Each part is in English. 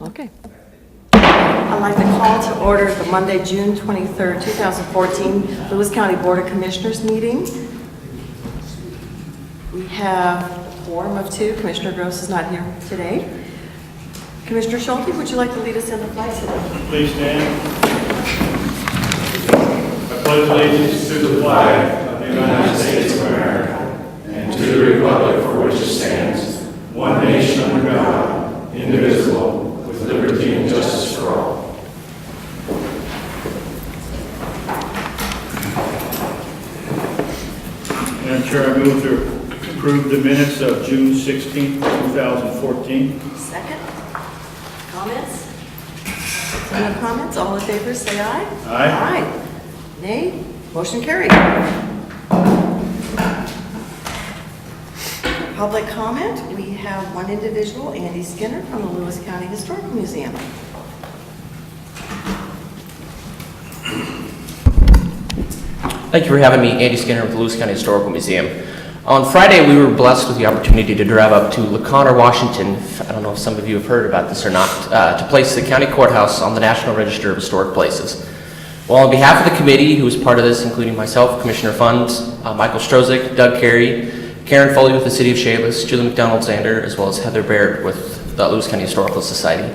Okay. I'd like to call to order the Monday, June 23rd, 2014, Lewis County Board of Commissioners meeting. We have a quorum of 2. Commissioner Gross is not here today. Commissioner Schulte, would you like to lead us in the flag salute? Please stand. I pledge allegiance to the flag of the United States of America and to the republic for which it stands, one nation under God, indivisible, with liberty and justice for all. Madam Chair, I move to approve the minutes of June 16th, 2014. Second. Comments? No comments? All in favor, say aye. Aye. Aye. Nay? Motion carried. Public comment. We have one individual, Andy Skinner from the Lewis County Historical Museum. Thank you for having me, Andy Skinner with the Lewis County Historical Museum. On Friday, we were blessed with the opportunity to drive up to LaConner, Washington. I don't know if some of you have heard about this or not, to place the county courthouse on the National Register of Historic Places. Well, on behalf of the committee, who was part of this, including myself, Commissioner Funds, Michael Strozik, Doug Carey, Karen Foley with the City of Shayless, Julie McDonald-Zander, as well as Heather Baird with the Lewis County Historical Society,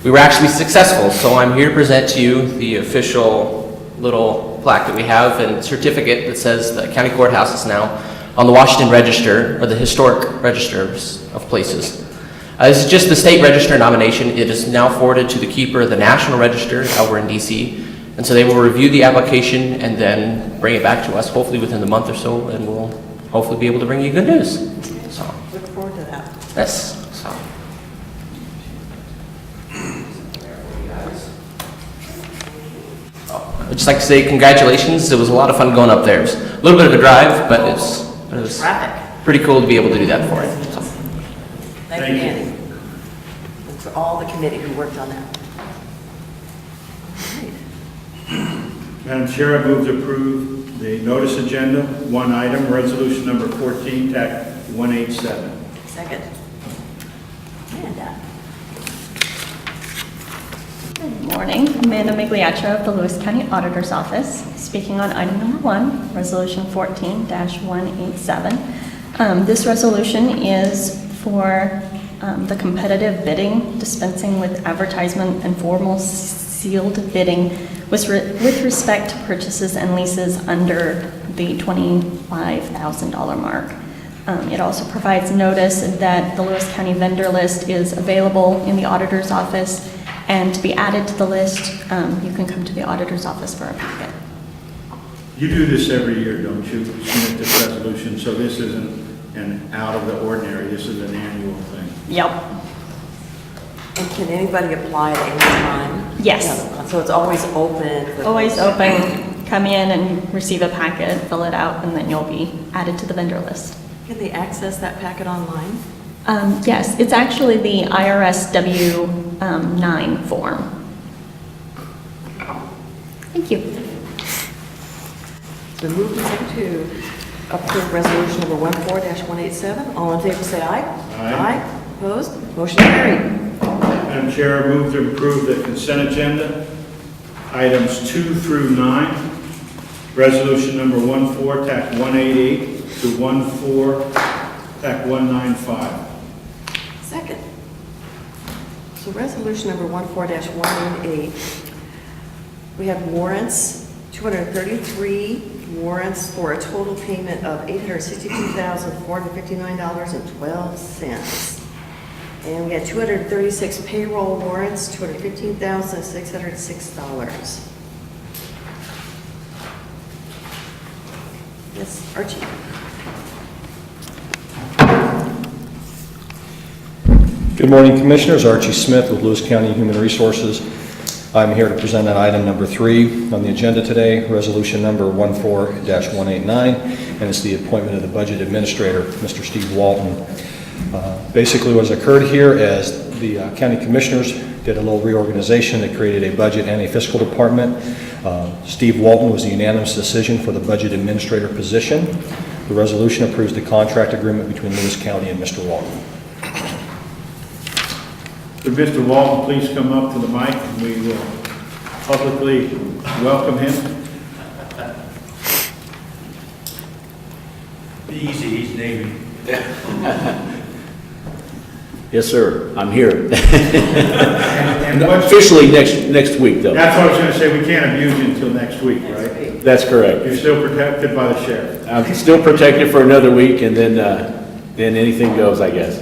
we were actually successful. So I'm here to present to you the official little plaque that we have and certificate that says the county courthouse is now on the Washington Register, or the Historic Registers of Places. This is just the state register nomination. It is now forwarded to the keeper of the National Register over in DC, and so they will review the application and then bring it back to us, hopefully within the month or so, and we'll hopefully be able to bring you good news. So, Look forward to that. yes. So. I'd just like to say congratulations. It was a lot of fun going up there. It was a little bit of a drive, but it was Traffic. pretty cool to be able to do that for it. So. Thank you, Andy. And for all the committee who worked on that. All right. Madam Chair, I move to approve the notice agenda, one item, resolution number 14, TAC 187. Second. Amanda. Good morning. Amanda Migliaccio of the Lewis County Auditor's Office, speaking on item number 1, Resolution 14-187. This resolution is for the competitive bidding, dispensing with advertisement and formal sealed bidding with respect to purchases and leases under the $25,000 mark. It also provides notice that the Lewis County vendor list is available in the auditor's office, and to be added to the list, you can come to the auditor's office for a packet. You do this every year, don't you? Submit this resolution, so this isn't an out of the ordinary, this is an annual thing. Yep. And can anybody apply at any time? Yes. Yeah, so it's always open? Always open. Come in and receive a packet, fill it out, and then you'll be added to the vendor list. Can they access that packet online? Yes, it's actually the IRS W-9 form. Thank you. It's been moved and seconded to approve resolution number 14-187. All in favor, say aye. Aye. Opposed? Motion carried. Madam Chair, I move to approve the consent agenda, items 2 through 9, resolution number 14, TAC 188 to 14, TAC 195. Second. So resolution number 14-118, we have warrants, 233 warrants for a total payment of $862,459.12. And we had 236 payroll warrants, $215,606. Yes, Archie. Good morning, Commissioners. Archie Smith with Lewis County Human Resources. I'm here to present on item number 3 on the agenda today, resolution number 14-189, and it's the appointment of the Budget Administrator, Mr. Steve Walton. Basically what has occurred here is the County Commissioners did a little reorganization that created a budget and a fiscal department. Steve Walton was the unanimous decision for the Budget Administrator position. The resolution approves the contract agreement between Lewis County and Mr. Walton. Would Mr. Walton please come up to the mic and we will publicly welcome him? Be easy, he's Navy. Yes, sir, I'm here. And what's, Officially next week, though. that's what I was gonna say, we can't abuse you until next week, right? That's correct. You're still protected by the sheriff. I'm still protected for another week, and then anything goes, I guess.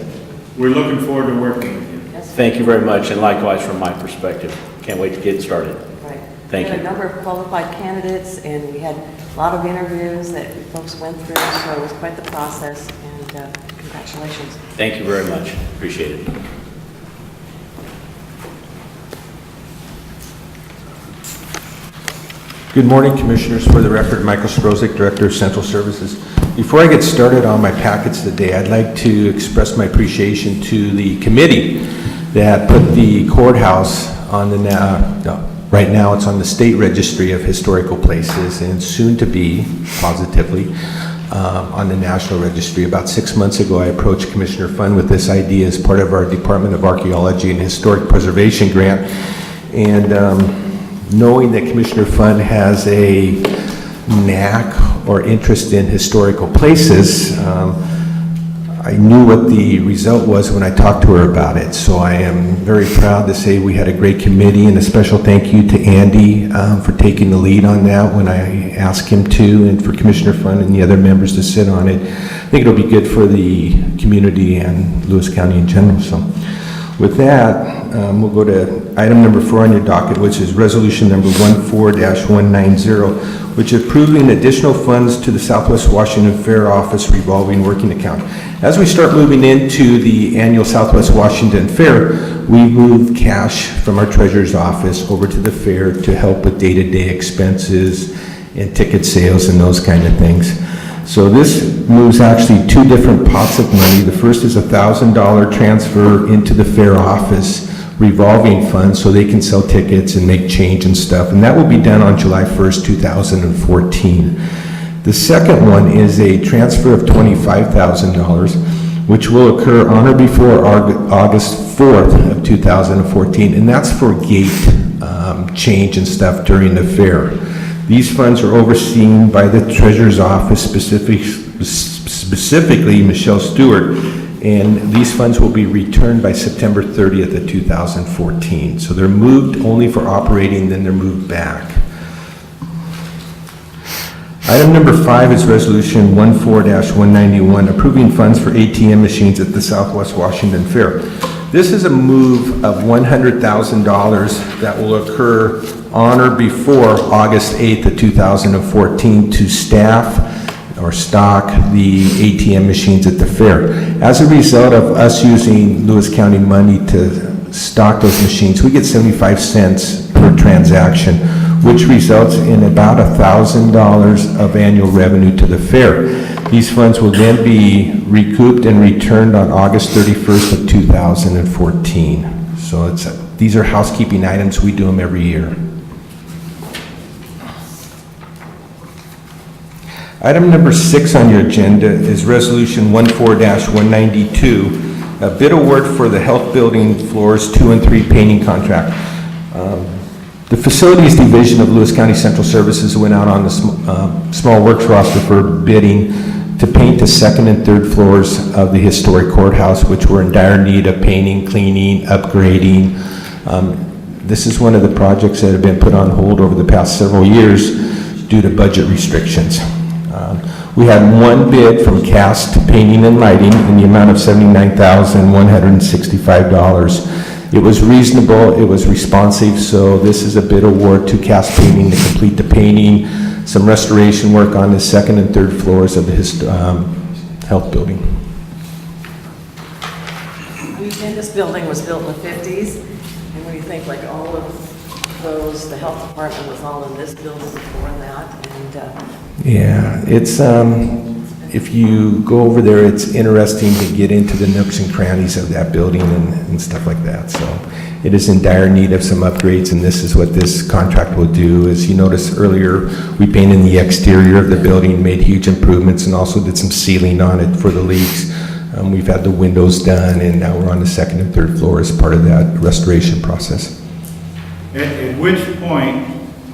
We're looking forward to working with you. Thank you very much, and likewise from my perspective. Can't wait to get started. Right. Thank We had a you. number of qualified candidates, and we had a lot of interviews that folks went through, so it was quite the process, and congratulations. Thank you very much. Appreciate it. Good morning, Commissioners. For the record, Michael Strozik, Director of Central Services. Before I get started on my packets today, I'd like to express my appreciation to the committee that put the courthouse on the, right now it's on the State Registry of Historical Places and soon to be, positively, on the National Registry. About 6 months ago, I approached Commissioner Fund with this idea as part of our Department of Archaeology and Historic Preservation grant. And knowing that Commissioner Fund has a knack or interest in historical places, I knew what the result was when I talked to her about it. So I am very proud to say we had a great committee, and a special thank you to Andy for taking the lead on that when I asked him to, and for Commissioner Fund and the other members to sit on it. I think it'll be good for the community and Lewis County in general. So with that, we'll go to item number 4 on your docket, which is resolution number 14-190, which is approving additional funds to the Southwest Washington Fair Office revolving working account. As we start moving into the annual Southwest Washington Fair, we move cash from our treasurer's office over to the fair to help with day-to-day expenses and ticket sales and those kind of things. So this moves actually 2 different pots of money. The first is a $1,000 transfer into the fair office revolving fund so they can sell tickets and make change and stuff. And that will be done on July 1st, 2014. The second one is a transfer of $25,000, which will occur on or before August 4th of 2014. And that's for gate change and stuff during the fair. These funds are overseen by the Treasurer's Office, specifically Michelle Stewart, and these funds will be returned by September 30th of 2014. So they're moved only for operating, then they're moved back. Item number 5 is Resolution 14-191, approving funds for ATM machines at the Southwest Washington Fair. This is a move of $100,000 that will occur on or before August 8th of 2014 to staff or stock the ATM machines at the fair. As a result of us using Lewis County money to stock those machines, we get 75 cents per transaction, which results in about $1,000 of annual revenue to the fair. These funds will then be recouped and returned on August 31st of 2014. So these are housekeeping items. We do them every year. Item number 6 on your agenda is Resolution 14-192, a bid award for the Health Building Floors 2 and 3 painting contract. The Facilities Division of Lewis County Central Services went out on the small works roster for bidding to paint the 2nd and 3rd floors of the historic courthouse, which were in dire need of painting, cleaning, upgrading. This is one of the projects that have been put on hold over the past several years due to budget restrictions. We had one bid from Cast Painting and Lighting in the amount of $79,165. It was reasonable, it was responsive, so this is a bid award to Cast Painting to complete the painting, some restoration work on the 2nd and 3rd floors of the health building. And this building was built in the 50s, and when you think like all of those, the health department was all in this building before that, and Yeah, it's, if you go over there, it's interesting to get into the nooks and crannies of that building and stuff like that. So it is in dire need of some upgrades, and this is what this contract will do. As you noticed earlier, we painted the exterior of the building, made huge improvements, and also did some sealing on it for the leaks. We've had the windows done, and now we're on the second and third floor as part of that restoration process. At which point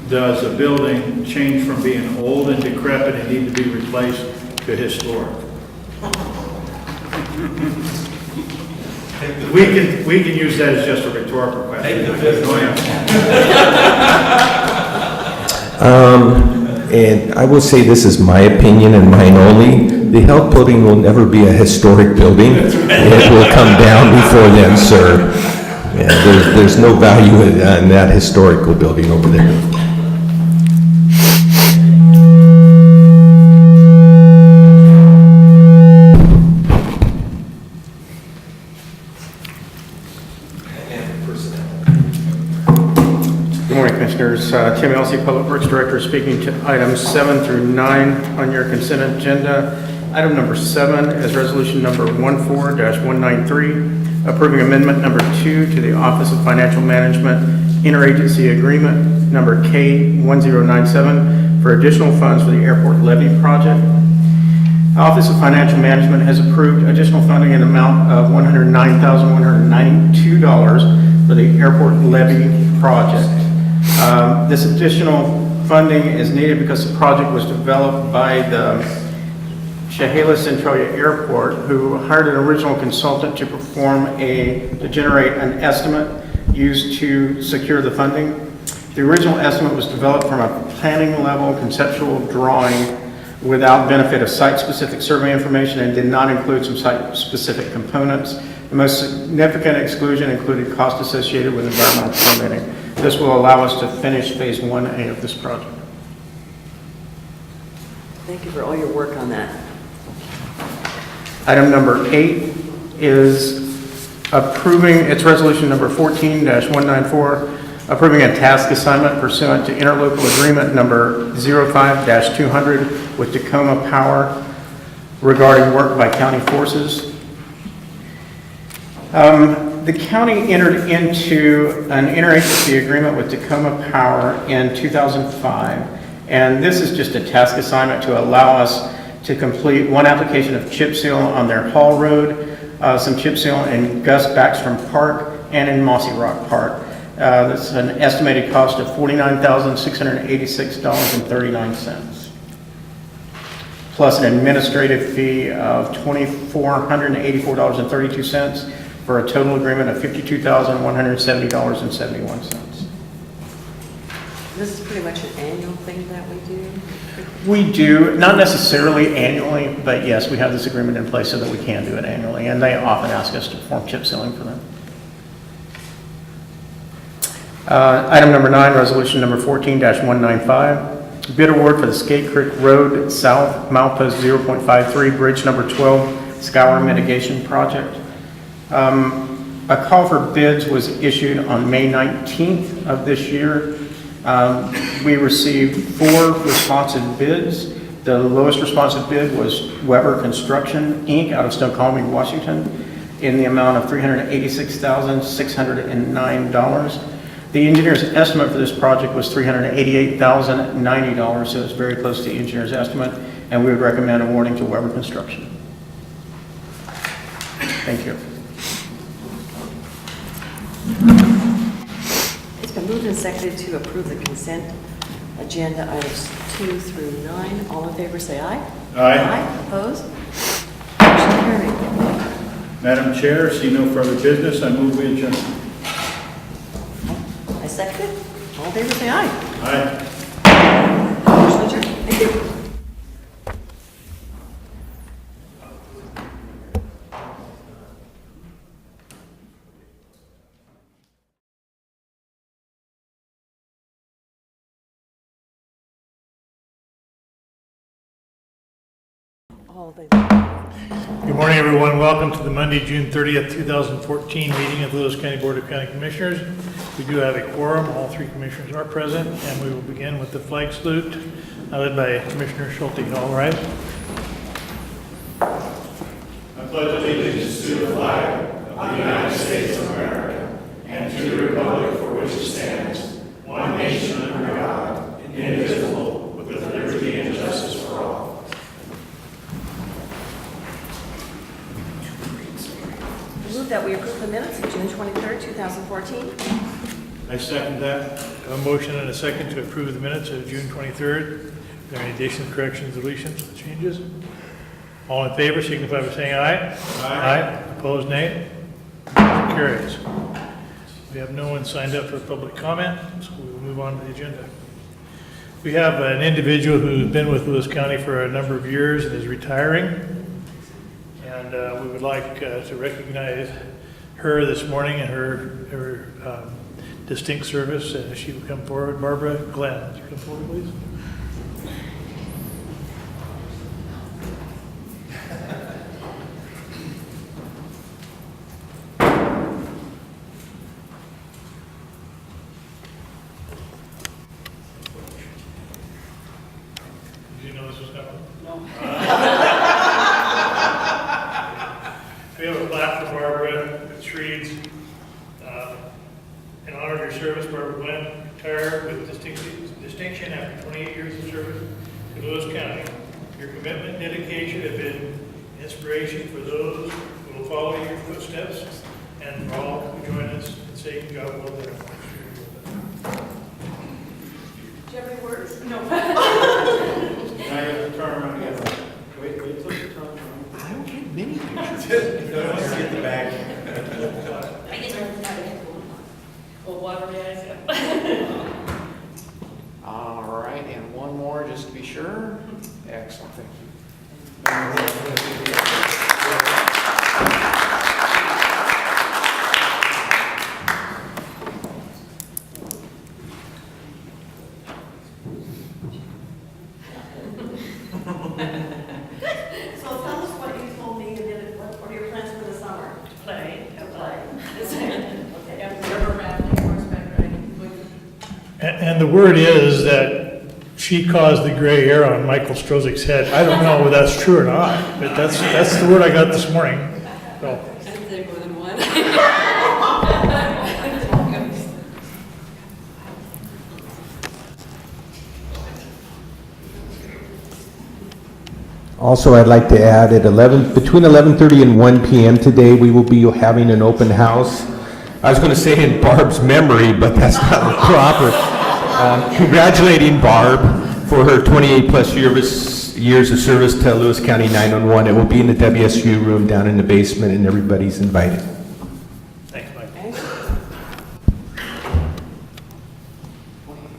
does a building change from being old and decrepit and need to be replaced to historic? We can use that as just a rhetorical question. And I will say this is my opinion and mine only. The health building will never be a historic building. It will come down before then, sir. Yeah, there's no value in that historical building over there. Good morning, Commissioners. Tim Elsey, Public Works Director, speaking to items 7 through 9 on your consent agenda. Item number 7 is resolution number 14-193, approving amendment number 2 to the Office of Financial Management Interagency Agreement number K1097 for additional funds for the airport levy project. Office of Financial Management has approved additional funding in amount of $109,192 for the airport levy project. This additional funding is needed because the project was developed by the Chehalis Centralia Airport, who hired an original consultant to to generate an estimate used to secure the funding. The original estimate was developed from a planning level conceptual drawing without benefit of site-specific survey information and did not include some site-specific components. The most significant exclusion included cost associated with environmental permitting. This will allow us to finish phase 1A of this project. Thank you for all your work on that. Item number 8 is approving, it's resolution number 14-194, approving a task assignment pursuant to interlocal agreement number 05-200 with Tacoma Power regarding work by county forces. The county entered into an interagency agreement with Tacoma Power in 2005, and this is just a task assignment to allow us to complete one application of chip seal on their Hall Road, some chip seal in Gus Backstrom Park and in Mossy Rock Park. That's an estimated cost of $49,686.39, plus an administrative fee of $2,484.32 for a total agreement of $52,170.71. This is pretty much an annual thing that we do. We do, not necessarily annually, but yes, we have this agreement in place so that we can do it annually, and they often ask us to perform chip sealing for them. Item number 9, resolution number 14-195, bid award for the Skate Creek Road South Milepost 0.53 Bridge number 12 Scour Mitigation Project. A call for bids was issued on May 19th of this year. We received 4 responsive bids. The lowest responsive bid was Weber Construction, Inc. out of Snoqualmie, Washington, in the amount of $386,609. The engineer's estimate for this project was $388,090, so it's very close to the engineer's estimate, and we would recommend awarding to Weber Construction. Thank you. It's been moved and seconded to approve the consent agenda items 2 through 9. All in favor, say aye. Aye. Aye. Opposed? Motion carried. Madam Chair, see no further business, I move we adjourn. I second it. All in favor, say aye. Aye. Motion adjourned. Thank you. Good morning, everyone. Welcome to the Monday, June 30th, 2014 meeting of the Lewis County Board of County Commissioners. We do have a quorum. All 3 commissioners are present, and we will begin with the flag salute, led by Commissioner Schulte. All rise. I pledge allegiance to the flag of the United States of America and to the republic for which it stands, one nation under God, indivisible, with liberty and justice for all. I second that. A motion and a second to approve the minutes of June 23rd. Are there any additions, corrections, deletions, changes? All in favor signify by saying aye. Aye. Opposed, nay. Motion carries. We have no one signed up for public comment, so we will move on to the agenda. We have an individual who's been with Lewis County for a number of years and is retiring. And we would like to recognize her this morning and her distinct service. And she will come forward. Barbara Glenn, would you come forward, please? Did you know this was coming? No. We have a plaque for Barbara which reads, in honor of your service, Barbara Glenn, retired with distinction after 28 years of service to Lewis County. Your commitment and dedication have been inspiration for those who will follow your footsteps and for all who join us in saying God will done. Do you have any words? No. Now you have to turn around again. Wait till you turn around. I don't get many pictures. Get the back. Well, water guys. All right, and one more just to be sure. Excellent, thank you. So tell us what you told me, and then what are your plans for the summer? Play. And the word is that she caused the gray hair on Michael Strozik's head. I don't know whether that's true or not, but that's the word I got this morning. So, I'd say more than one. Also, I'd like to add between 11:30 and 1 p.m. today, we will be having an open house. I was going to say in Barb's memory, but that's not proper. Congratulating Barb for her 28-plus years of service to Lewis County 911. It will be in the WSU room down in the basement, and everybody's invited. thanks, Mike.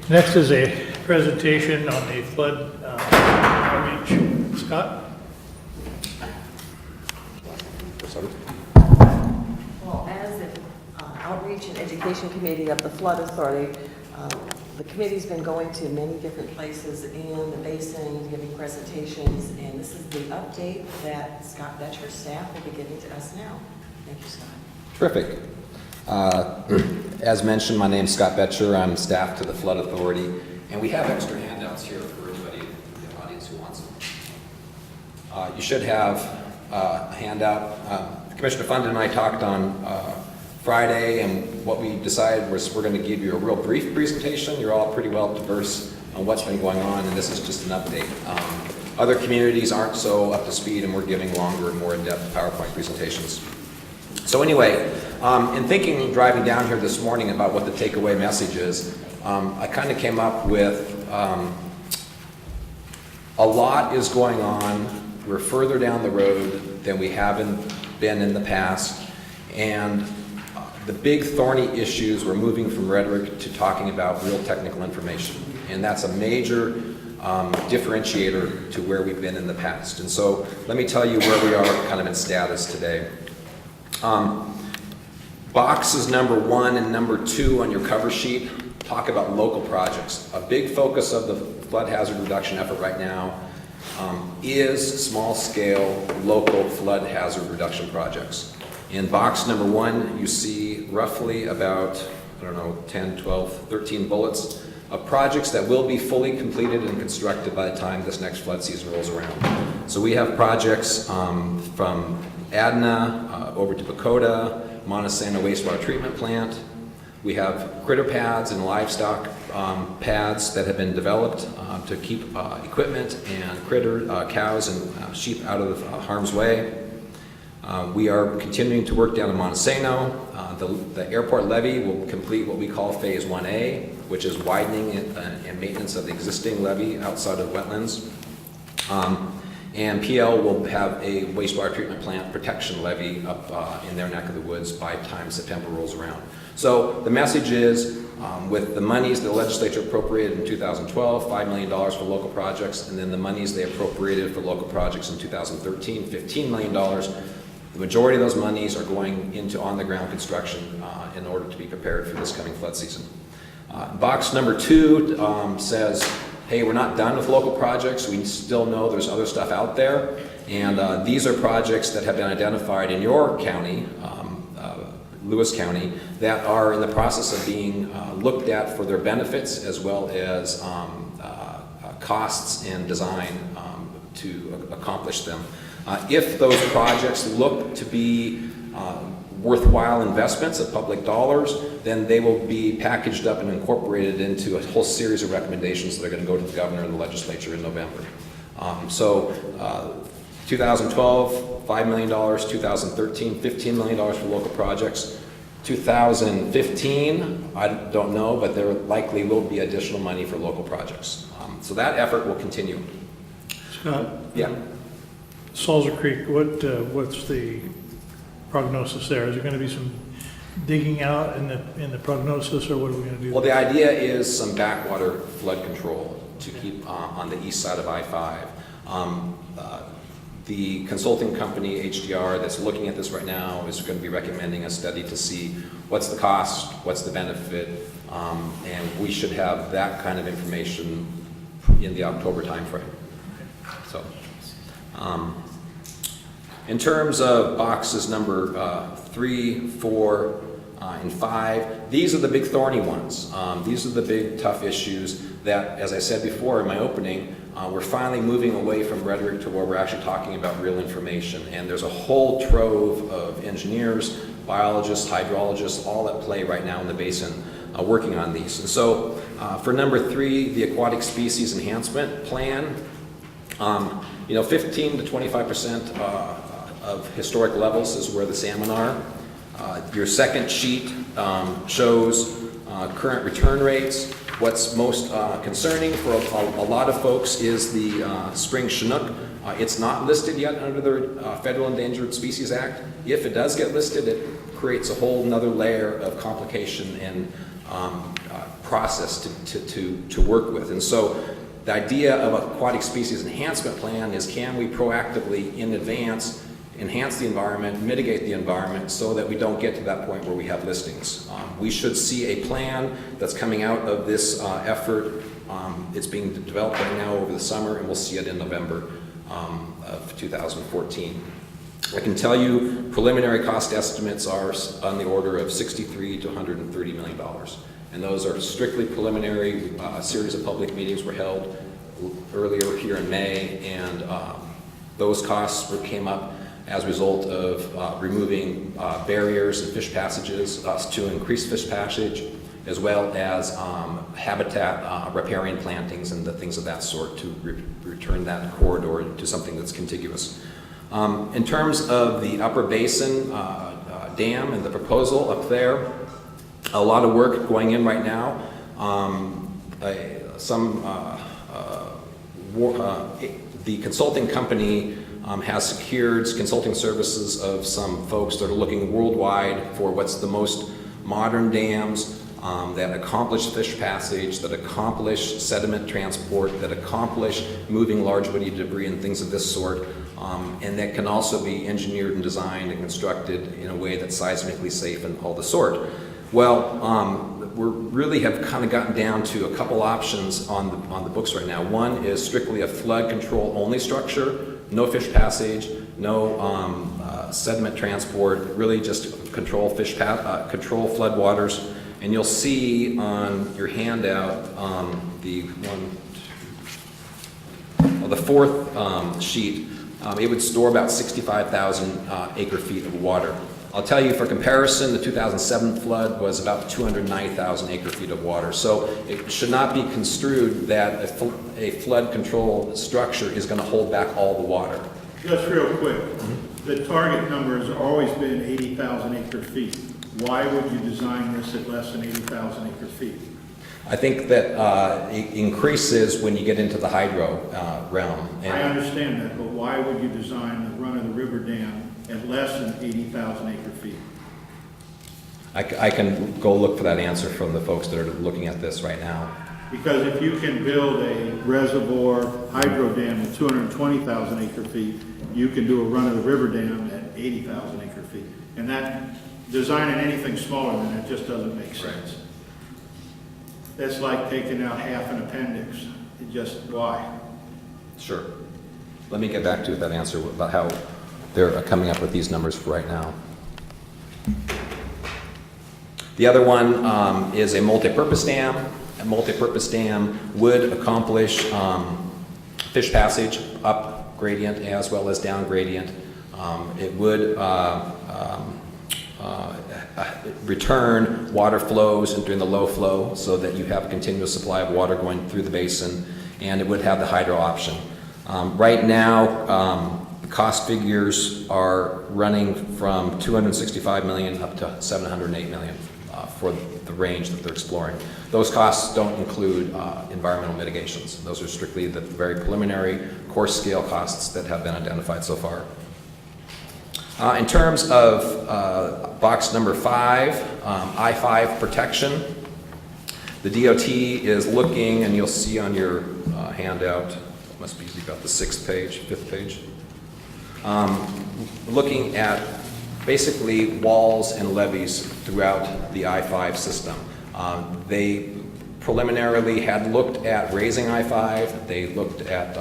Next is a presentation on the flood outreach. Scott? Well, as the Outreach and Education Committee of the Flood Authority, the committee's been going to many different places in the basin, giving presentations, and this is the update that Scott Betcher staff will be giving to us now. Thank you, Scott. Terrific. As mentioned, my name's Scott Betcher. I'm staff to the Flood Authority, and we have extra handouts here for anybody in the audience who wants them. You should have a handout. Commissioner Fundin and I talked on Friday, and what we decided was we're going to give you a real brief presentation. You're all pretty well diverse on what's been going on, and this is just an update. Other communities aren't so up to speed, and we're giving longer and more in-depth PowerPoint presentations. So anyway, in thinking and driving down here this morning about what the takeaway message is, I kind of came up with a lot is going on. We're further down the road than we haven't been in the past, and the big thorny issues, we're moving from rhetoric to talking about real technical information, and that's a major differentiator to where we've been in the past. And so let me tell you where we are kind of in status today. Boxes number 1 and number 2 on your cover sheet talk about local projects. A big focus of the flood hazard reduction effort right now is small-scale local flood hazard reduction projects. In box number 1, you see roughly about, 10, 12, 13 bullets of projects that will be fully completed and constructed by the time this next flood season rolls around. So we have projects from Adna over to Bakota, Montesano wastewater treatment plant. We have critter pads and livestock pads that have been developed to keep equipment and cows and sheep out of harm's way. We are continuing to work down in Montesano. The airport levee will complete what we call Phase 1A, which is widening and maintenance of the existing levee outside of wetlands. And PL will have a wastewater treatment plant protection levee up in their neck of the woods by the time September rolls around. So the message is, with the monies the legislature appropriated in 2012, $5 million for local projects, and then the monies they appropriated for local projects in 2013, $15 million, the majority of those monies are going into on-the-ground construction in order to be prepared for this coming flood season. Box number 2 says, hey, we're not done with local projects. We still know there's other stuff out there. And these are projects that have been identified in your county, Lewis County, that are in the process of being looked at for their benefits as well as costs and design to accomplish them. If those projects look to be worthwhile investments of public dollars, then they will be packaged up and incorporated into a whole series of recommendations that are going to go to the governor and the legislature in November. 2012, $5 million, 2013, $15 million for local projects. 2015, I don't know, but there likely will be additional money for local projects. So that effort will continue. Scott? Yeah. Salzer Creek, what's the prognosis there? Is there going to be some digging out in the prognosis, or what are we going to do? Well, the idea is some backwater flood control to keep on the east side of I-5. The consulting company, HDR, that's looking at this right now is going to be recommending a study to see what's the cost, what's the benefit, and we should have that kind of information in the October timeframe. So, in terms of boxes number 3, 4, and 5, these are the big thorny ones. These are the big tough issues that, as I said before in my opening, we're finally moving away from rhetoric to where we're actually talking about real information. And there's a whole trove of engineers, biologists, hydrologists, all at play right now in the basin working on these. And so for number 3, the aquatic species enhancement plan, 15 to 25% of historic levels is where the salmon are. Your second sheet shows current return rates. What's most concerning for a lot of folks is the spring Chinook. It's not listed yet under the Federal Endangered Species Act. If it does get listed, it creates a whole nother layer of complication and process to work with. And so the idea of aquatic species enhancement plan is, can we proactively in advance enhance the environment, mitigate the environment so that we don't get to that point where we have listings. We should see a plan that's coming out of this effort. It's being developed right now over the summer, and we'll see it in November of 2014. I can tell you preliminary cost estimates are on the order of $63 to $130 million. And those are strictly preliminary. A series of public meetings were held earlier here in May, and those costs came up as a result of removing barriers and fish passages to increase fish passage, as well as habitat riparian plantings and the things of that sort to return that corridor to something that's contiguous. In terms of the Upper Basin Dam and the proposal up there, a lot of work going in right now. The consulting company has secured consulting services of some folks that are looking worldwide for what's the most modern dams that accomplish fish passage, that accomplish sediment transport, that accomplish moving large woody debris and things of this sort, and that can also be engineered and designed and constructed in a way that's seismically safe and all the sort. Well, we really have kind of gotten down to a couple options on the books right now. One is strictly a flood control only structure, no fish passage, no sediment transport, really just control control floodwaters. And you'll see on your handout the fourth sheet, it would store about 65,000 acre feet of water. I'll tell you, for comparison, the 2007 flood was about 290,000 acre feet of water. So it should not be construed that a flood control structure is going to hold back all the water. Just real quick, the target number has always been 80,000 acre feet. Why would you design this at less than 80,000 acre feet? I think that it increases when you get into the hydro realm. I understand that, but why would you design the run-of-the-river dam at less than 80,000 acre feet? I can go look for that answer from the folks that are looking at this right now. Because if you can build a reservoir hydro dam at 220,000 acre feet, you can do a run-of-the-river dam at 80,000 acre feet. And that, designing anything smaller than that just doesn't make sense. That's like taking out half an appendix. It just, why? Sure. Let me get back to that answer about how they're coming up with these numbers right now. The other one is a multi-purpose dam. A multi-purpose dam would accomplish fish passage up gradient as well as down gradient. It would return water flows during the low flow so that you have a continuous supply of water going through the basin, and it would have the hydro option. Right now, the cost figures are running from $265 million up to $708 million for the range that they're exploring. Those costs don't include environmental mitigations. Those are strictly the very preliminary coarse scale costs that have been identified so far. In terms of box number 5, I-5 protection, the DOT is looking, and you'll see on your handout, must be about the 5th page, looking at basically walls and levees throughout the I-5 system. They preliminarily had looked at raising I-5. They looked at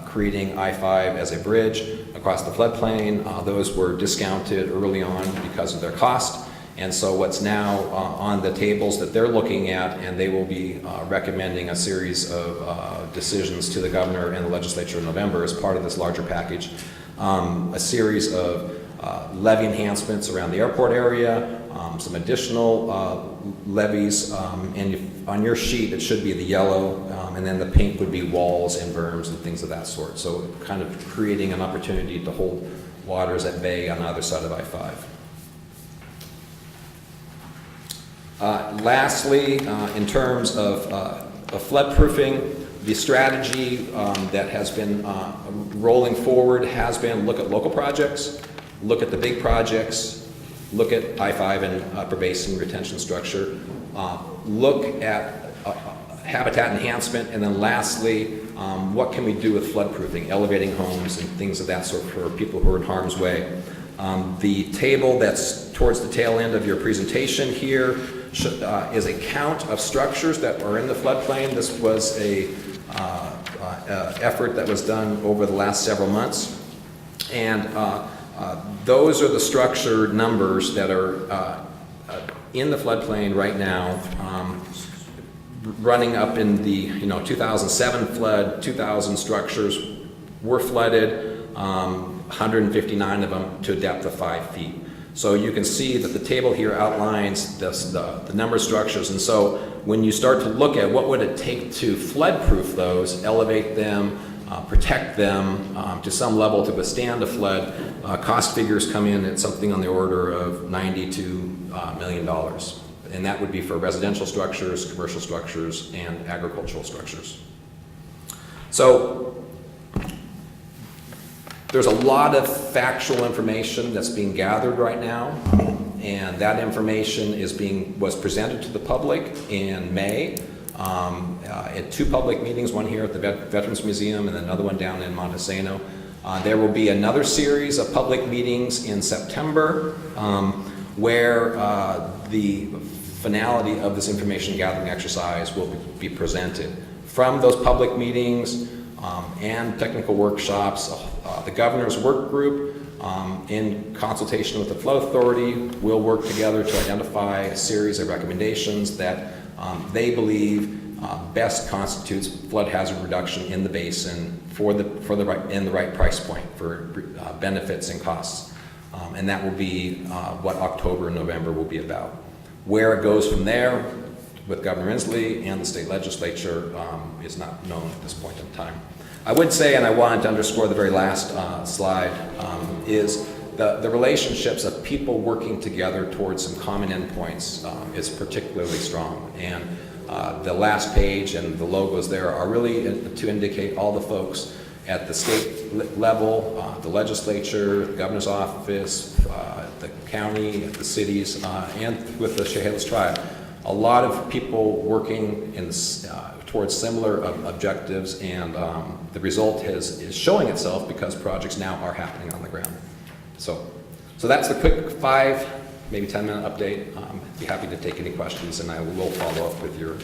creating I-5 as a bridge across the floodplain. Those were discounted early on because of their cost. And so what's now on the tables that they're looking at, and they will be recommending a series of decisions to the governor and the legislature in November as part of this larger package, a series of levee enhancements around the airport area, some additional levees, and on your sheet it should be the yellow, and then the pink would be walls and berms and things of that sort. So kind of creating an opportunity to hold waters at bay on either side of I-5. Lastly, in terms of floodproofing, the strategy that has been rolling forward has been look at local projects, look at the big projects, look at I-5 and upper basin retention structure, look at habitat enhancement, and then lastly, what can we do with floodproofing, elevating homes and things of that sort for people who are in harm's way. The table that's towards the tail end of your presentation here is a count of structures that are in the floodplain. This was a effort that was done over the last several months, and those are the structure numbers that are in the floodplain right now, running up in the 2007 flood. 2,000 structures were flooded, 159 of them to a depth of 5 feet. So you can see that the table here outlines the number of structures, and so when you start to look at what would it take to flood-proof those, elevate them, protect them to some level to withstand a flood, cost figures come in at something on the order of $92 million. And that would be for residential structures, commercial structures, and agricultural structures. So there's a lot of factual information that's being gathered right now, and that information was presented to the public in May at 2 public meetings, one here at the Veterans Museum and another one down in Montesano. There will be another series of public meetings in September where the finality of this information gathering exercise will be presented. From those public meetings and technical workshops, the governor's work group, in consultation with the Flood Authority, will work together to identify a series of recommendations that they believe best constitutes flood hazard reduction in the basin in the right price point for benefits and costs. And that will be what October and November will be about. Where it goes from there, with Governor Inslee and the state legislature is not known at this point in time. I would say, and I wanted to underscore the very last slide, is the relationships of people working together towards some common endpoints is particularly strong. And the last page and the logos there are really to indicate all the folks at the state level, the legislature, the governor's office, the county, the cities, and with the Chehalis tribe. A lot of people working in towards similar objectives, and the result is showing itself because projects now are happening on the ground. So that's the quick 5, maybe 10-minute update. I'd be happy to take any questions, and I will follow up with your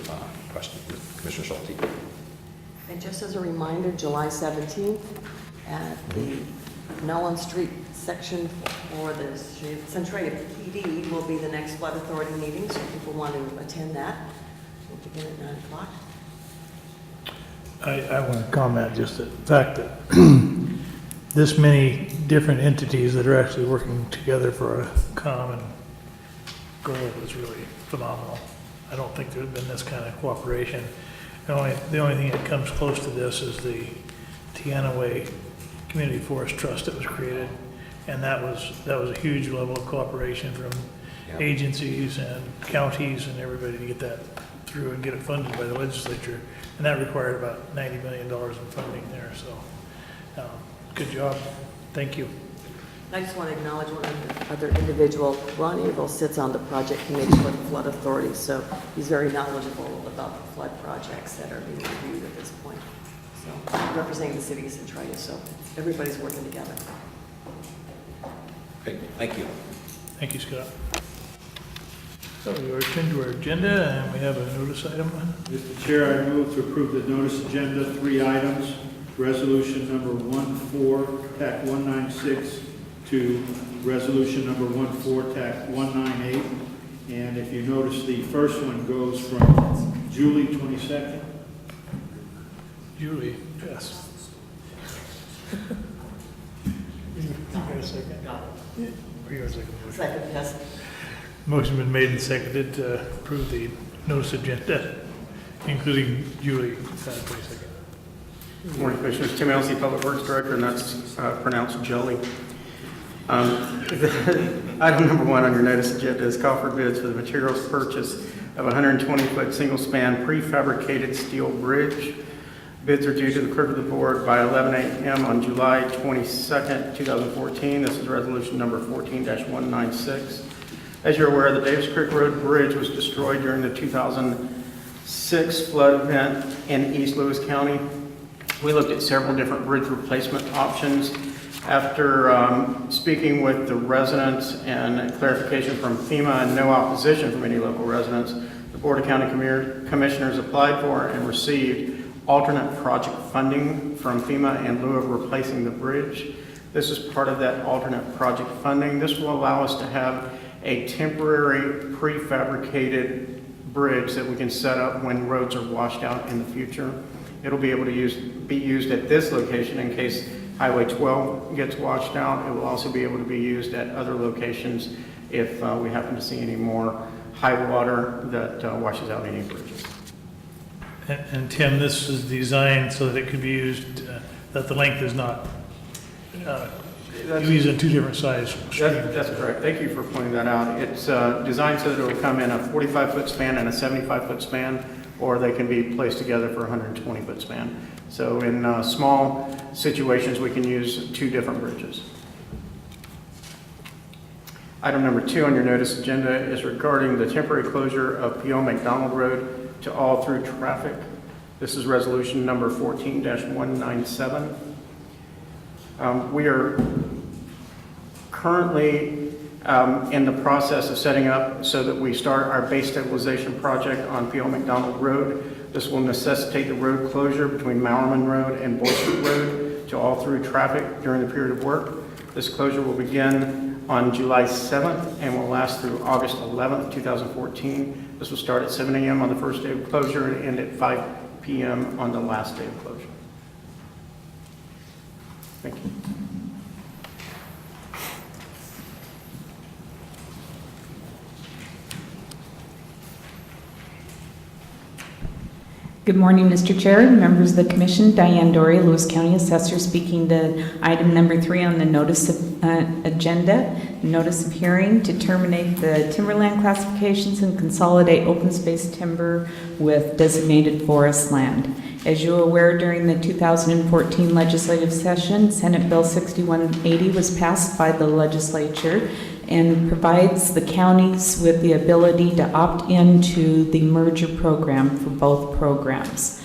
question, Commissioner Schulte. And just as a reminder, July 17th at the Nolan Street section for the Centralia PD will be the next Flood Authority meeting, so if people want to attend that. We'll begin at 9 o'clock. I want to comment just the fact that this many different entities that are actually working together for a common goal is really phenomenal. I don't think there's been this kind of cooperation. The only thing that comes close to this is the Teanaway Community Forest Trust that was created, and that was a huge level of cooperation from agencies and counties and everybody to get that through and get it funded by the legislature, and that required about $90 million in funding there. So, good job. Thank you. I just want to acknowledge one other individual. Ron Evil sits on the project committee for the Flood Authority, so he's very knowledgeable about the flood projects that are being reviewed at this point. So, representing the city of Centralia, so everybody's working together. Okay, thank you. Thank you, Scott. So we return to our agenda, and we have a notice item. Mr. Chair, I move to approve the notice agenda, 3 items. Resolution number 14, TAC 196, to resolution number 14, TAC 198. And if you notice, the first one goes from Julie 22nd. Julie, yes. You got a second? Or you got a second motion? Second, yes. Motion been made and seconded to approve the notice agenda, including Julie, 22nd. Good morning, Commissioners. Tim Elsey, Public Works Director, and that's pronounced Jelly. Item number 1 on your notice agenda is call for bids for the materials purchase of a 120-foot single-span prefabricated steel bridge. Bids are due to the clerk of the board by 11 a.m. on July 22nd, 2014. This is resolution number 14-196. As you're aware, the Davis Creek Road Bridge was destroyed during the 2006 flood event in East Lewis County. We looked at several different bridge replacement options. After speaking with the residents and clarification from FEMA and no opposition from any local residents, the Board of County Commissioners applied for and received alternate project funding from FEMA in lieu of replacing the bridge. This is part of that alternate project funding. This will allow us to have a temporary prefabricated bridge that we can set up when roads are washed out in the future. It'll be able to be used at this location in case Highway 12 gets washed out. It will also be able to be used at other locations if we happen to see any more high water that washes out any bridges. And Tim, this is designed so that it could be used, that the length is not used in 2 different size streams. That's correct. Thank you for pointing that out. It's designed so that it will come in a 45-foot span and a 75-foot span, or they can be placed together for a 120-foot span. So in small situations, we can use 2 different bridges. Item number 2 on your notice agenda is regarding the temporary closure of P.O. McDonald Road to all through traffic. This is resolution number 14-197. We are currently in the process of setting up so that we start our base stabilization project on P.O. McDonald Road. This will necessitate the road closure between Mowerman Road and Boyce Road to all through traffic during the period of work. This closure will begin on July 7th and will last through August 11th, 2014. This will start at 7 a.m. on the first day of closure and end at 5 p.m. on the last day of closure. Thank you. Good morning, Mr. Chair, members of the Commission. Diane Dory, Lewis County Assessor, speaking to item number 3 on the notice of agenda. Notice of hearing to terminate the timberland classifications and consolidate open space timber with designated forest land. As you are aware, during the 2014 legislative session, Senate Bill 6180 was passed by the legislature and provides the counties with the ability to opt into the merger program for both programs.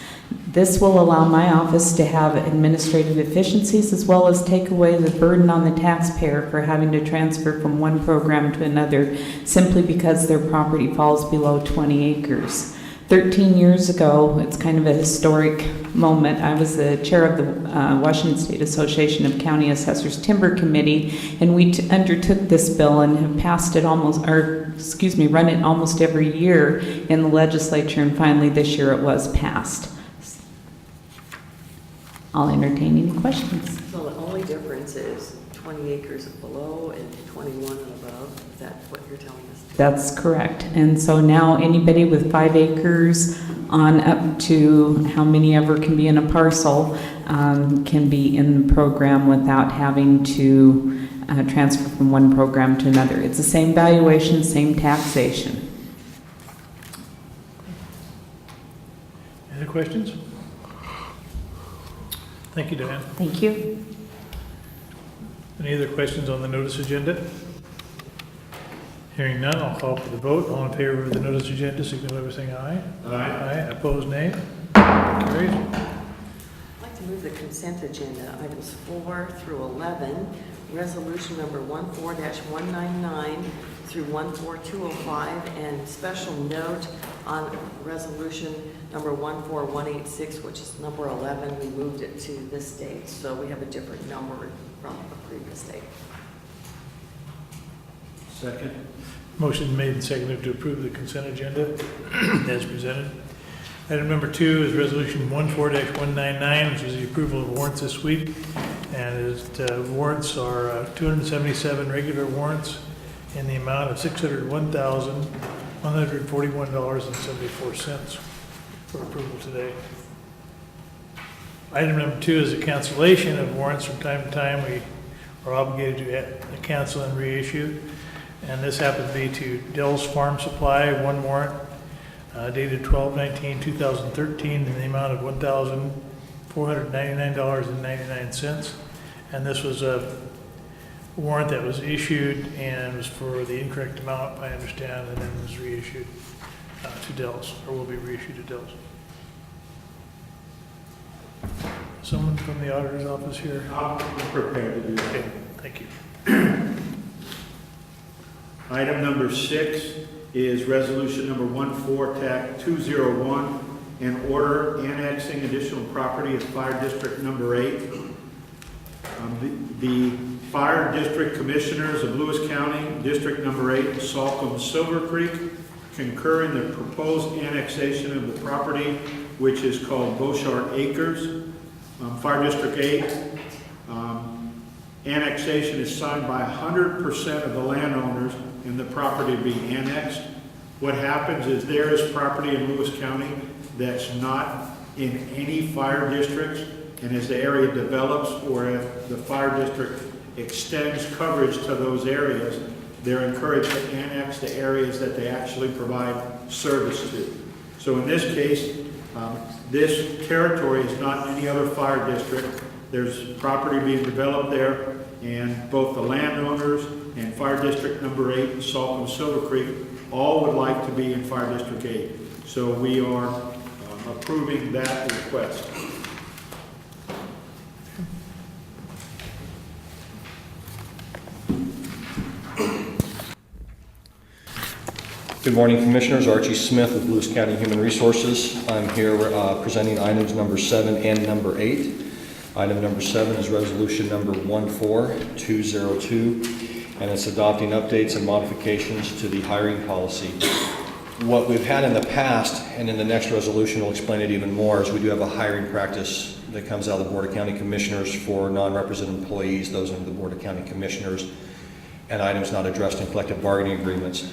This will allow my office to have administrative efficiencies as well as take away the burden on the taxpayer for having to transfer from one program to another simply because their property falls below 20 acres. 13 years ago, it's kind of a historic moment. I was the chair of the Washington State Association of County Assessors Timber Committee, and we undertook this bill and have passed it run it almost every year in the legislature, and finally this year it was passed. I'll entertain any questions. So the only difference is 20 acres below and 21 and above. Is that what you're telling us? That's correct. And so now anybody with 5 acres on up to how many ever can be in a parcel can be in the program without having to transfer from one program to another. It's the same valuation, same taxation. Any questions? Thank you, Diane. Thank you. Any other questions on the notice agenda? Hearing none, I'll call for the vote. All in favor of the notice agenda, signify by saying aye. Aye. Opposed, nay. Carries. I'd like to move the consent agenda, items 4 through 11, resolution number 14-199 through 14205, and special note on resolution number 14186, which is number 11. We moved it to this date, so we have a different number from the previous date. Second. Motion made and seconded to approve the consent agenda as presented. Item number 2 is resolution 14-199, which is the approval of warrants this week. And warrants are 277 regular warrants in the amount of $601,141.74 for approval today. Item number 2 is a cancellation of warrants. From time to time, we are obligated to cancel and reissue. And this happened to be to Dell's Farm Supply, one warrant dated 12/19/2013 in the amount of $1,499.99. And this was a warrant that was issued and was for the incorrect amount, I understand, and then was reissued to Dell's, or will be reissued to Dell's. Someone from the auditor's office here? I'm prepared to do that. Okay, thank you. Item number 6 is resolution number 14-201, an order annexing additional property at Fire District number 8. The Fire District Commissioners of Lewis County, District number 8, Salcombe Silver Creek, concur in the proposed annexation of the property, which is called Beauchart Acres. Fire District 8, annexation is signed by 100% of the landowners and the property being annexed. What happens is there is property in Lewis County that's not in any fire districts, and as the area develops or if the fire district extends coverage to those areas, they're encouraged to annex the areas that they actually provide service to. So in this case, this territory is not any other fire district. There's property being developed there, and both the landowners and Fire District number 8, Salcombe Silver Creek, all would like to be in Fire District 8. So we are approving that request. Good morning, Commissioners. Archie Smith with Lewis County Human Resources. I'm here presenting items number 7 and number 8. Item number 7 is resolution number 14202, and it's adopting updates and modifications to the hiring policy. What we've had in the past, and in the next resolution will explain it even more, is we do have a hiring practice that comes out of the Board of County Commissioners for non-represented employees, those under the Board of County Commissioners, and items not addressed in collective bargaining agreements.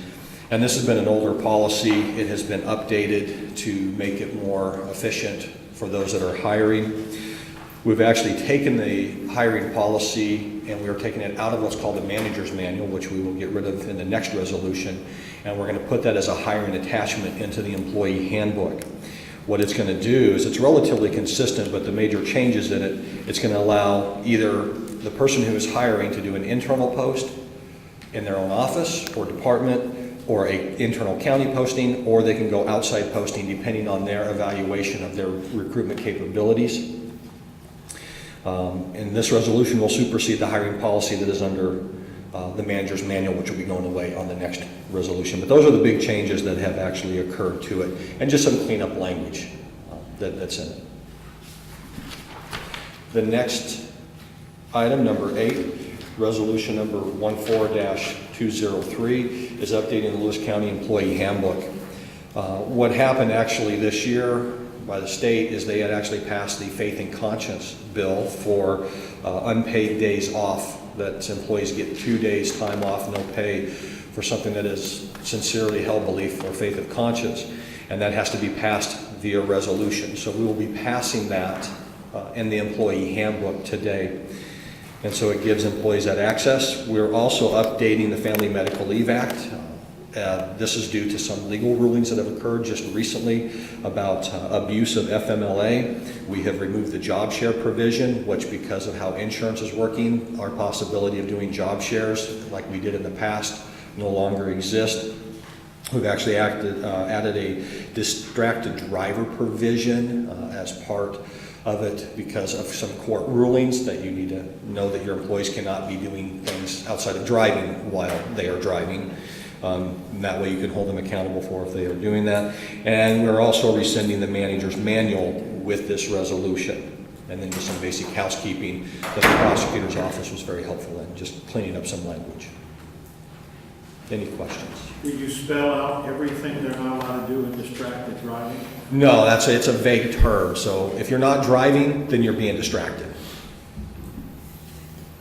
And this has been an older policy. It has been updated to make it more efficient for those that are hiring. We've actually taken the hiring policy and we are taking it out of what's called the manager's manual, which we will get rid of in the next resolution, and we're going to put that as a hiring attachment into the employee handbook. What it's going to do is it's relatively consistent, but the major changes in it, it's going to allow either the person who is hiring to do an internal post in their own office or department, or an internal county posting, or they can go outside posting depending on their evaluation of their recruitment capabilities. And this resolution will supersede the hiring policy that is under the manager's manual, which will be going away on the next resolution. But those are the big changes that have actually occurred to it, and just some cleanup language that's in it. The next item, number 8, resolution number 14-203, is updating the Lewis County Employee Handbook. What happened actually this year by the state is they had actually passed the Faith and Conscience bill for unpaid days off, that employees get 2 days time off, no pay, for something that is sincerely held belief or faith of conscience, and that has to be passed via resolution. So we will be passing that in the employee handbook today. And so it gives employees that access. We're also updating the Family Medical Leave Act. This is due to some legal rulings that have occurred just recently about abuse of FMLA. We have removed the job share provision, which, because of how insurance is working, our possibility of doing job shares like we did in the past no longer exist. We've actually added a distracted driver provision as part of it because of some court rulings that you need to know that your employees cannot be doing things outside of driving while they are driving. That way you can hold them accountable for if they are doing that. And we're also rescinding the manager's manual with this resolution. And then just some basic housekeeping that the prosecutor's office was very helpful in, just cleaning up some language. Any questions? Did you spell out everything they're not allowed to do in distracted driving? No, it's a vague term. So if you're not driving, then you're being distracted.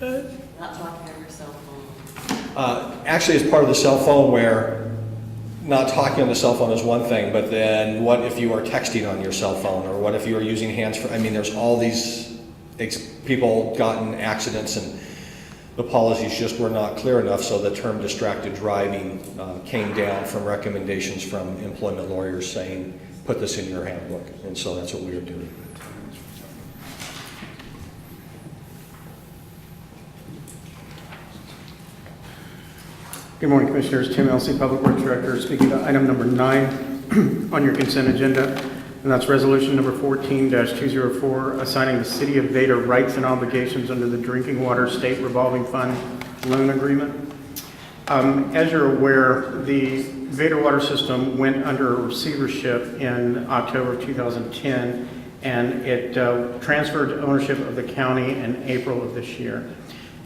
Not talking on your cell phone. Actually, it's part of the cell phone where not talking on the cell phone is one thing, but then what if you are texting on your cell phone, or what if you are using hands-free? I mean, there's all these people gotten accidents, and the policies just were not clear enough, so the term distracted driving came down from recommendations from employment lawyers saying, put this in your handbook, and so that's what we are doing. Good morning, Commissioners. Tim Elsey, Public Works Director, speaking to item number 9 on your consent agenda, and that's resolution number 14-204, assigning the City of Vader rights and obligations under the Drinking Water State Revolving Fund loan agreement. As you're aware, the Vader water system went under receivership in October of 2010, and it transferred ownership of the county in April of this year.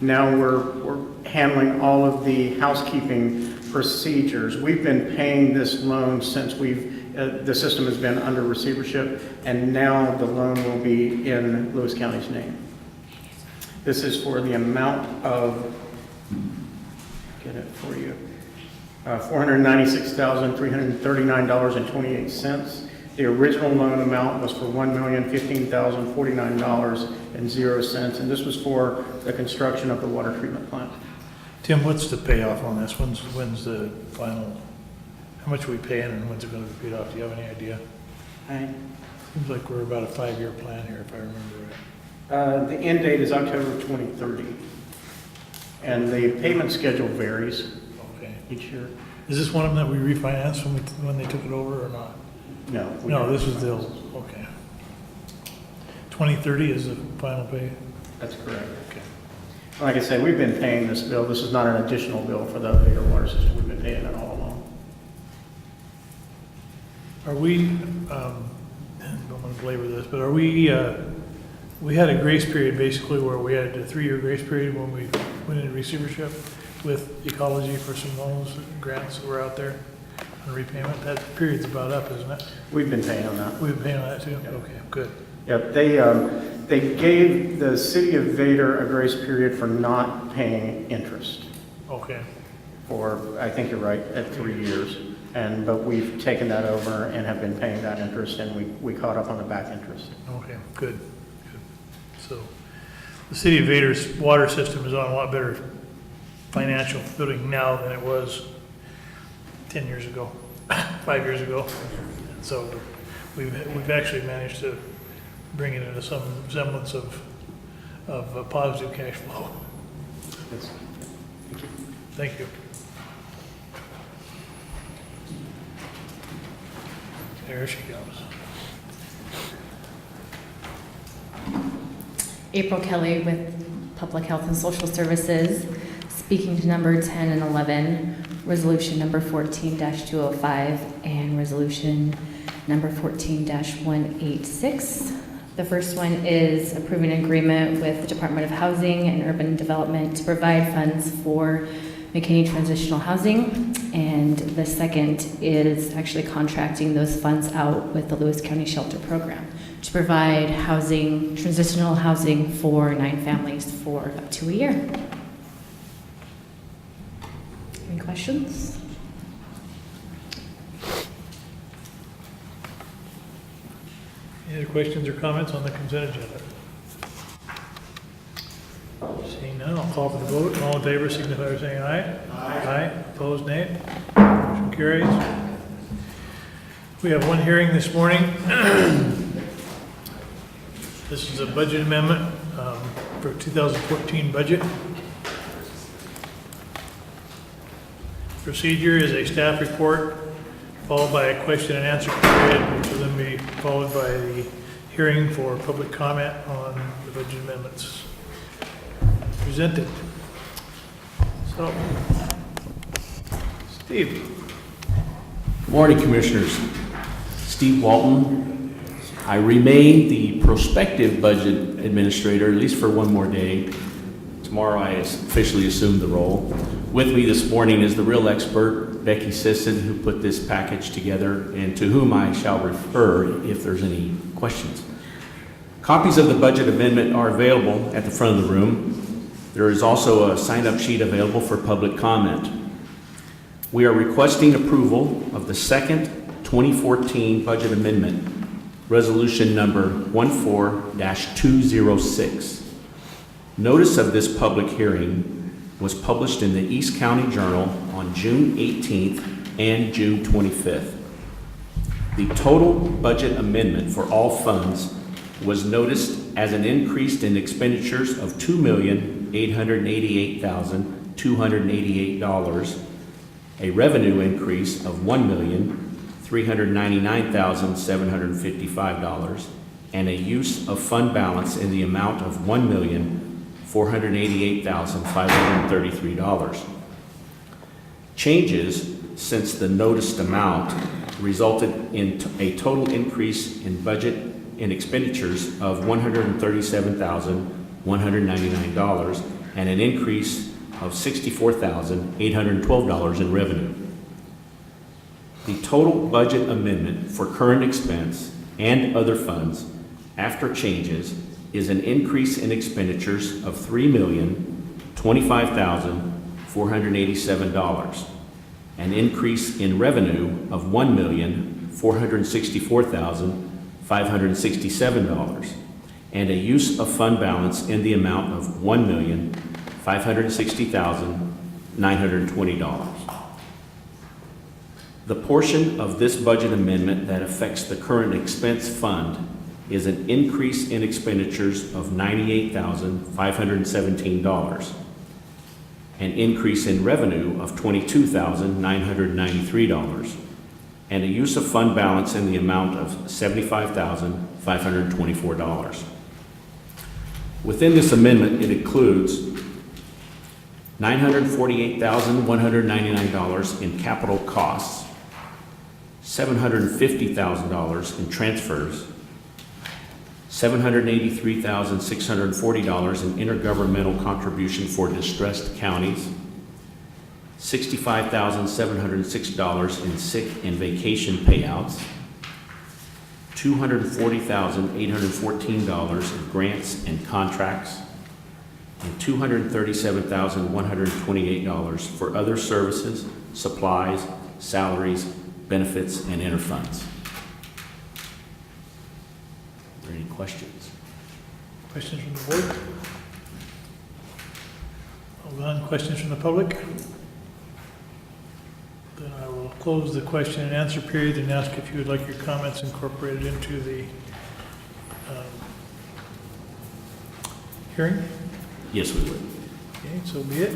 Now we're handling all of the housekeeping procedures. We've been paying this loan since the system has been under receivership, and now the loan will be in Lewis County's name. This is for the amount of, get it for you, $496,339.28. The original loan amount was for $1,015,049.00, and this was for the construction of the water treatment plant. Tim, what's the payoff on this? When's the final, how much are we paying and when's it gonna be paid off? Do you have any idea? Seems like we're about a 5-year plan here, if I remember right. The end date is October 2030, and the payment schedule varies Okay. each year. Is this one of them that we refinanced when they took it over or not? No. No, this is the, okay. 2030 is the final pay? That's correct. Okay. Like I said, we've been paying this bill. This is not an additional bill for the Vader water system. We've been paying it all along. Are we, don't want to belabor this, but are we had a grace period basically where we had a 3-year grace period when we went into receivership with Ecology for some loans, grants that were out there on repayment. That period's about up, isn't it? We've been paying on that. We've been paying on that too? Yep. Okay, good. Yep, they gave the City of Vader a grace period for not paying interest. Okay. for, I think you're right, at 3 years. But we've taken that over and have been paying that interest, and we caught up on the back interest. Okay, good. So the city of Vader's water system is on a lot better financial footing now than it was 10 years ago, 5 years ago. So we've actually managed to bring it into some semblance of a positive cash flow. Thank you. Thank you. There she goes. April Kelly with Public Health and Social Services, speaking to number 10 and 11, resolution number 14-205, and resolution number 14-186. The first one is approving an agreement with the Department of Housing and Urban Development to provide funds for McKinney Transitional Housing. And the second is actually contracting those funds out with the Lewis County Shelter Program to provide housing, transitional housing for 9 families for up to a year. Any questions? Any other questions or comments on the consent agenda? Seeing none, I'll call for the vote. All in favor, signify by saying aye. Aye. Opposed, nay. Motion carries. We have one hearing this morning. This is a budget amendment for 2014 budget. Procedure is a staff report followed by a question and answer period, which will then be followed by the hearing for public comment on the budget amendments presented. So, Steve. Morning, Commissioners. Steve Walton. I remain the prospective budget administrator, at least for one more day. Tomorrow I officially assume the role. With me this morning is the real expert, Becky Sisson, who put this package together and to whom I shall refer if there's any questions. Copies of the budget amendment are available at the front of the room. There is also a sign-up sheet available for public comment. We are requesting approval of the second 2014 budget amendment, resolution number 14-206. Notice of this public hearing was published in the East County Journal on June 18th and June 25th. The total budget amendment for all funds was noticed as an increase in expenditures of $2,888,288, a revenue increase of $1,399,755, and a use of fund balance in the amount of $1,488,533. Changes since the noticed amount resulted in a total increase in budget in expenditures of $137,199 and an increase of $64,812 in revenue. The total budget amendment for current expense and other funds after changes is an increase in expenditures of $3,025,487, an increase in revenue of $1,464,567, and a use of fund balance in the amount of $1,560,920. The portion of this budget amendment that affects the current expense fund is an increase in expenditures of $98,517, an increase in revenue of $22,993, and a use of fund balance in the amount of $75,524. Within this amendment, it includes $948,199 in capital costs, $750,000 in transfers, $783,640 in intergovernmental contribution for distressed counties, $65,706 in sick and vacation payouts, $240,814 in grants and contracts, and $237,128 for other services, supplies, salaries, benefits, and interfunds. Are there any questions? Questions from the board? Hold on, questions from the public? Then I will close the question and answer period and ask if you would like your comments incorporated into the hearing. Yes, we would. Okay, so be it.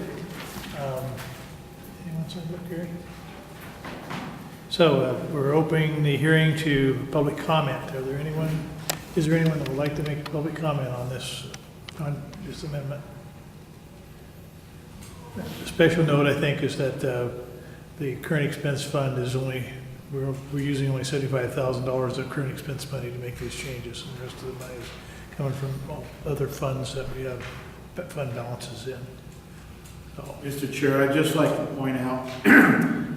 Anyone signed up, Gary? So we're opening the hearing to public comment. Is there anyone that would like to make a public comment on this amendment? A special note, I think, is that the current expense fund is we're using only $75,000 of current expense money to make these changes, and the rest of the money is coming from other funds that we have fund balances in. So, Mr. Chair, I'd just like to point out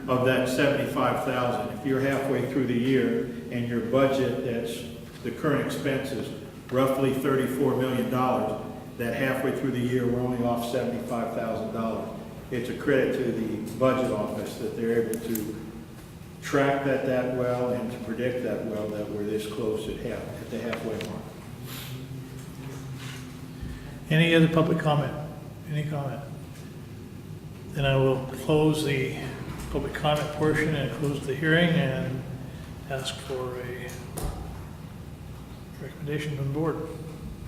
of that 75,000, if you're halfway through the year and your budget, that's the current expenses, roughly $34 million, that halfway through the year, we're only off $75,000. It's a credit to the budget office that they're able to track that well and to predict that well, that we're this close at the halfway mark. any other public comment? Any comment? Then I will close the public comment portion and close the hearing and ask for a recommendation from the board.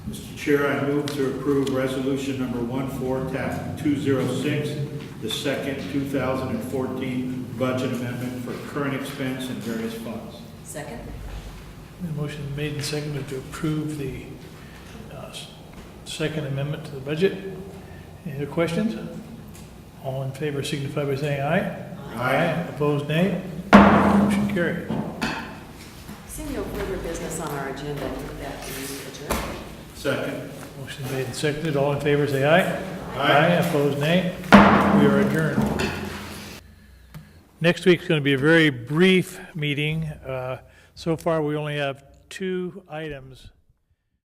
Mr. Chair, I move to approve resolution number 14-206, the second 2014 budget amendment for current expense and various funds. Second? The motion made and seconded to approve the second amendment to the budget. Any other questions? All in favor signify by saying aye. Aye. Opposed, nay. Motion carries. Seeing no further business on our agenda, with that, please adjourn. Second. Motion made and seconded. All in favor say aye. Aye. Opposed, nay. We are adjourned. Next week's going to be a very brief meeting. So far, we only have 2 items